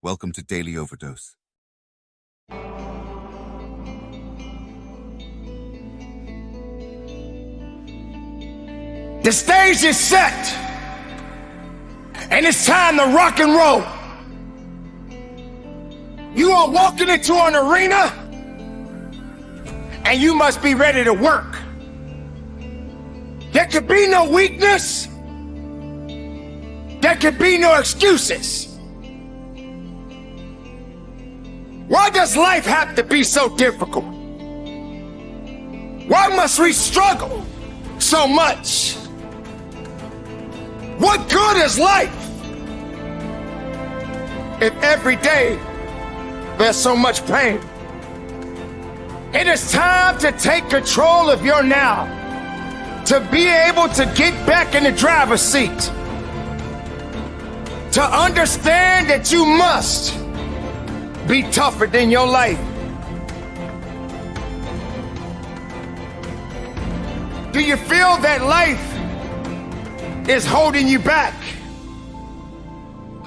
Welcome to Daily Overdose. The stage is set, and it's time to rock and roll. You are walking into an arena, and you must be ready to work. There could be no weakness. There could be no excuses. Why does life have to be so difficult? Why must we struggle so much? What good is life if every day there's so much pain? It is time to take control of your now, to be able to get back in the driver's seat, to understand that you must be tougher than your life. Do you feel that life is holding you back?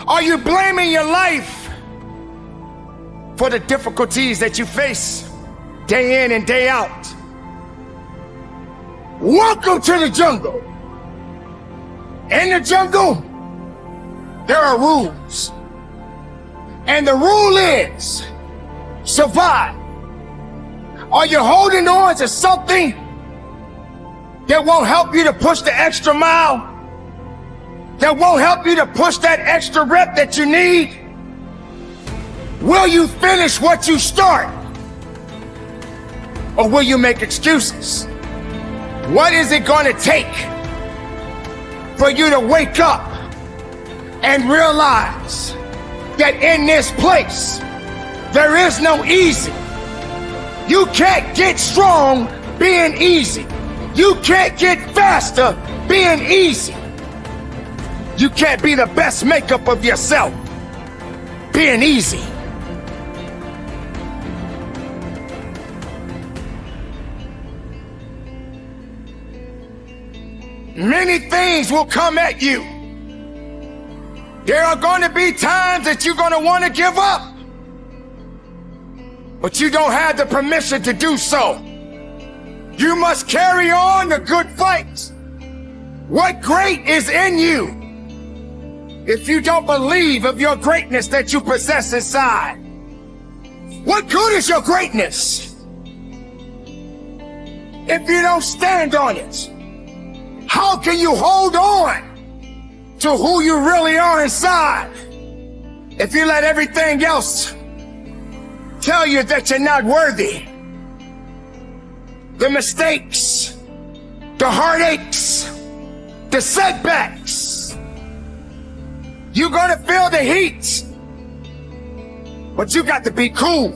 Are you blaming your life for the difficulties that you face day in and day out? Welcome to the jungle. In the jungle, there are rules. And the rule is survive. Are you holding on to something that won't help you to push the extra mile? That won't help you to push that extra rep that you need? Will you finish what you start? Or will you make excuses? What is it going to take for you to wake up and realize that in this place, there is no easy? You can't get strong being easy. You can't get faster being easy. You can't be the best makeup of yourself being easy. Many things will come at you. There are going to be times that you're going to want to give up, but you don't have the permission to do so. You must carry on the good fight. What great is in you if you don't believe of your greatness that you possess inside? What good is your greatness if you don't stand on it? How can you hold on to who you really are inside if you let everything else tell you that you're not worthy? The mistakes, the heartaches, the setbacks, you're gonna feel the heat, but you got to be cool.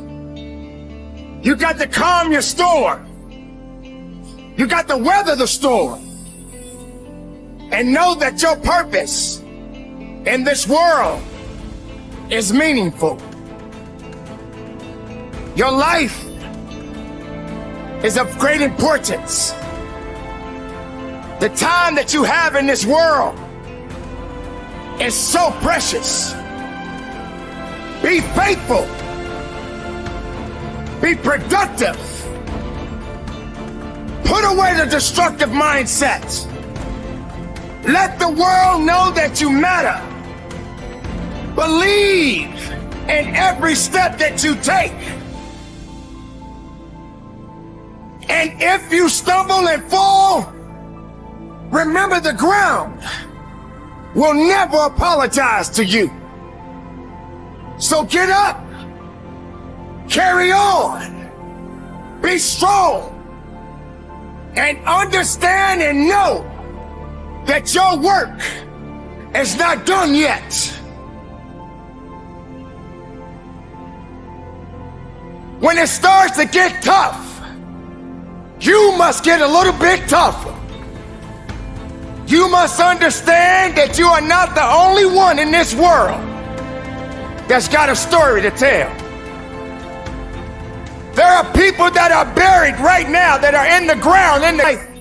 You got to calm your storm. You got to weather the storm and know that your purpose in this world is meaningful. Your life is of great importance. The time that you have in this world is so precious. Be faithful. Be productive. Put away the destructive mindset. Let the world know that you matter. Believe in every step that you take. And if you stumble and fall, remember the ground will never apologize to you. So get up, carry on, be strong, and understand and know that your work is not done yet. When it starts to get tough, you must get a little bit tougher. You must understand that you are not the only one in this world that's got a story to tell. There are people that are buried right now that are in the ground in the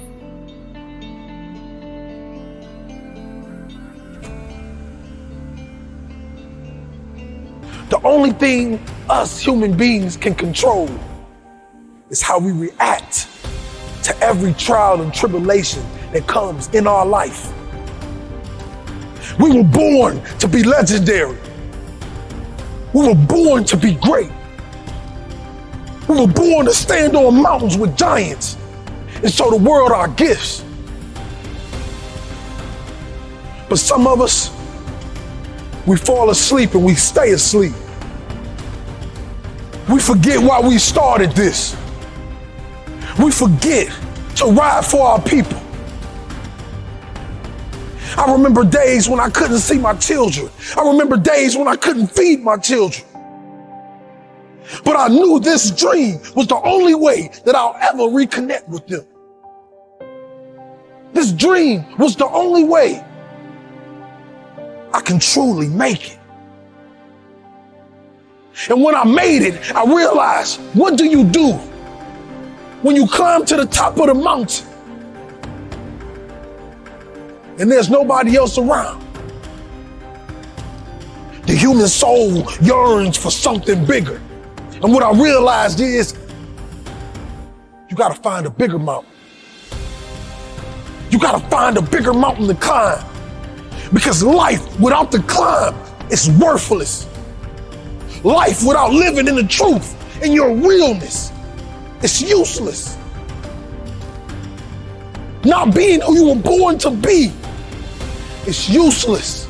The only thing us human beings can control is how we react to every trial and tribulation that comes in our life. We were born to be legendary. We were born to be great. We were born to stand on mountains with giants and show the world our gifts. But some of us, we fall asleep and we stay asleep. We forget why we started this. We forget to ride for our people. I remember days when I couldn't see my children. I remember days when I couldn't feed my children. But I knew this dream was the only way that I'll ever reconnect with them. This dream was the only way I can truly make it. And when I made it, I realized, what do you do when you climb to the top of the mountain and there's nobody else around? The human soul yearns for something bigger. And what I realized is, you gotta find a bigger mountain. You gotta find a bigger mountain to climb. Because life without the climb is worthless. Life without living in the truth and your realness is useless. Not being who you were born to be is useless.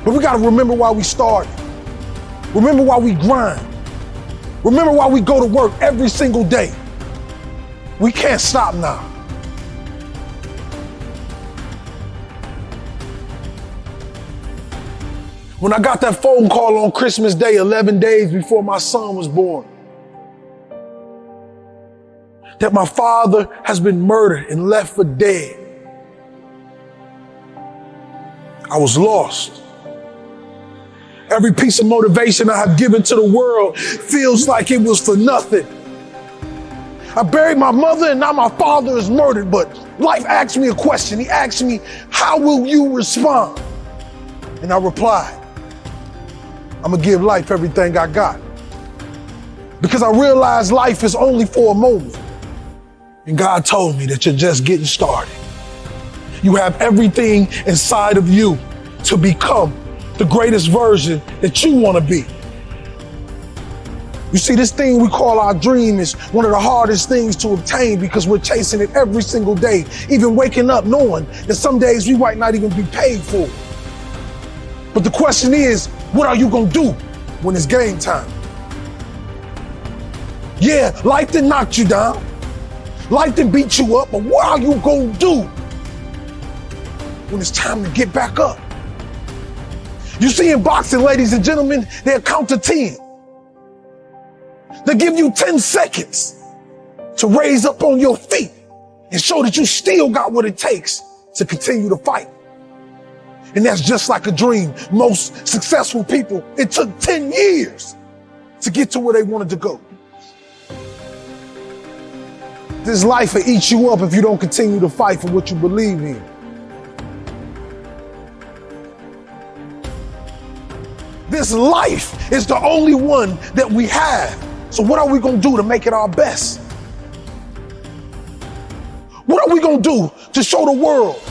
But we gotta remember why we started. Remember why we grind. Remember why we go to work every single day. We can't stop now. When I got that phone call on Christmas Day, 11 days before my son was born, that my father has been murdered and left for dead, I was lost. Every piece of motivation I have given to the world feels like it was for nothing. I buried my mother and now my father is murdered, but life asked me a question. He asked me, how will you respond? And I replied, I'm gonna give life everything I got. Because I realized life is only for a moment. And God told me that you're just getting started. You have everything inside of you to become the greatest version that you wanna be. You see, this thing we call our dream is one of the hardest things to obtain because we're chasing it every single day, even waking up knowing that some days we might not even be paid for it. But the question is, what are you gonna do when it's game time? Yeah, life done knocked you down. Life done beat you up, but what are you gonna do when it's time to get back up? You see, in boxing, ladies and gentlemen, they'll count to 10. They give you 10 seconds to raise up on your feet and show that you still got what it takes to continue to fight. And that's just like a dream. Most successful people, it took 10 years to get to where they wanted to go. This life will eat you up if you don't continue to fight for what you believe in. This life is the only one that we have. So what are we gonna do to make it our best? What are we gonna do to show the world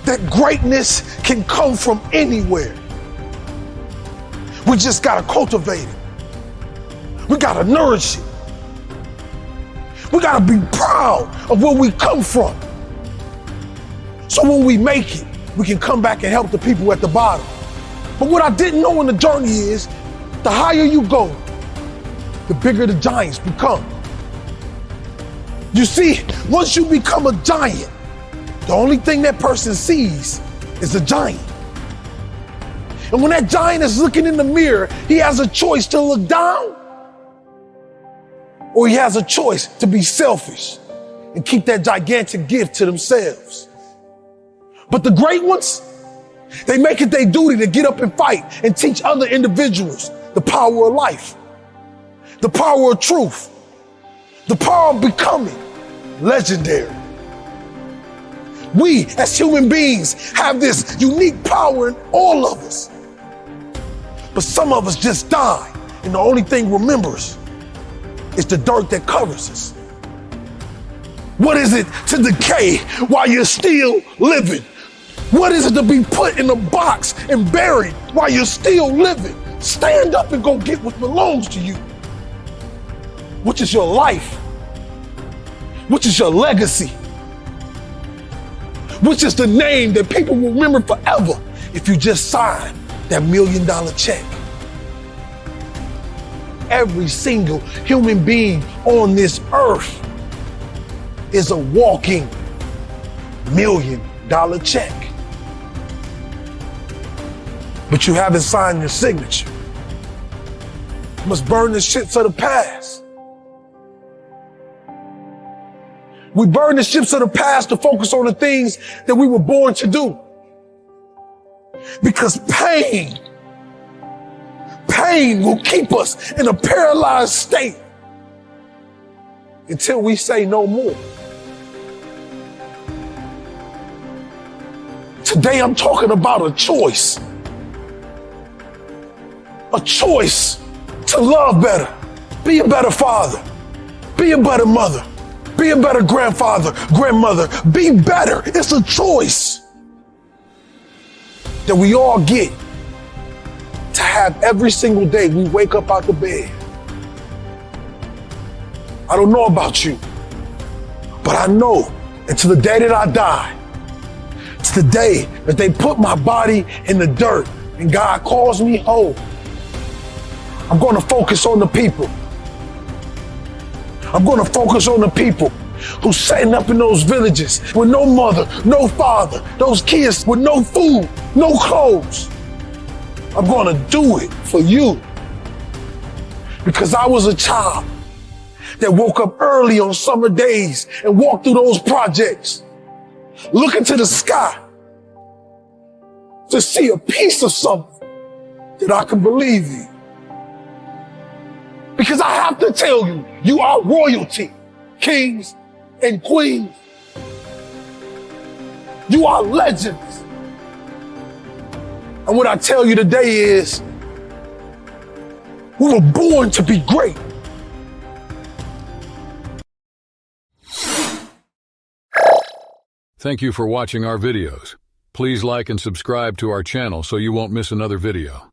that greatness can come from anywhere? We just gotta cultivate it. We gotta nourish it. We gotta be proud of where we come from. So when we make it, we can come back and help the people at the bottom. But what I didn't know in the journey is, the higher you go, the bigger the giants become. You see, once you become a giant, the only thing that person sees is a giant. And when that giant is looking in the mirror, he has a choice to look down, or he has a choice to be selfish and keep that gigantic gift to themselves. But the great ones, they make it their duty to get up and fight and teach other individuals the power of life, the power of truth, the power of becoming legendary. We as human beings have this unique power in all of us But some of us just die, and the only thing remembers is the dirt that covers us. What is it to decay while you're still living? What is it to be put in a box and buried while you're still living? Stand up and go get what belongs to you, which is your life, which is your legacy, which is the name that people will remember forever if you just sign that $1 million check. Every single human being on this earth is a walking $1 million check. But you haven't signed your signature. You must burn the ships of the past. We burn the ships of the past to focus on the things that we were born to do. Because pain will keep us in a paralyzed state until we say no more. Today I'm talking about a choice. A choice to love better, be a better father, be a better mother, be a better grandfather, grandmother, be better. It's a choice that we all get to have every single day we wake up out the bed. I don't know about you, but I know until the day that I die, it's the day that they put my body in the dirt and God calls me home. I'm going to focus on the people. I'm going to focus on the people who's setting up in those villages with no mother, no father, those kids with no food, no clothes. I'm going to do it for you because I was a child that woke up early on summer days and walked through those projects, looking to the sky to see a piece of something that I can believe in. Because I have to tell you, you are royalty, kings and queens. You are legends. And what I tell you today is, we were born to be great. Thank you for watching our videos. Please like and subscribe to our channel so you won't miss another video.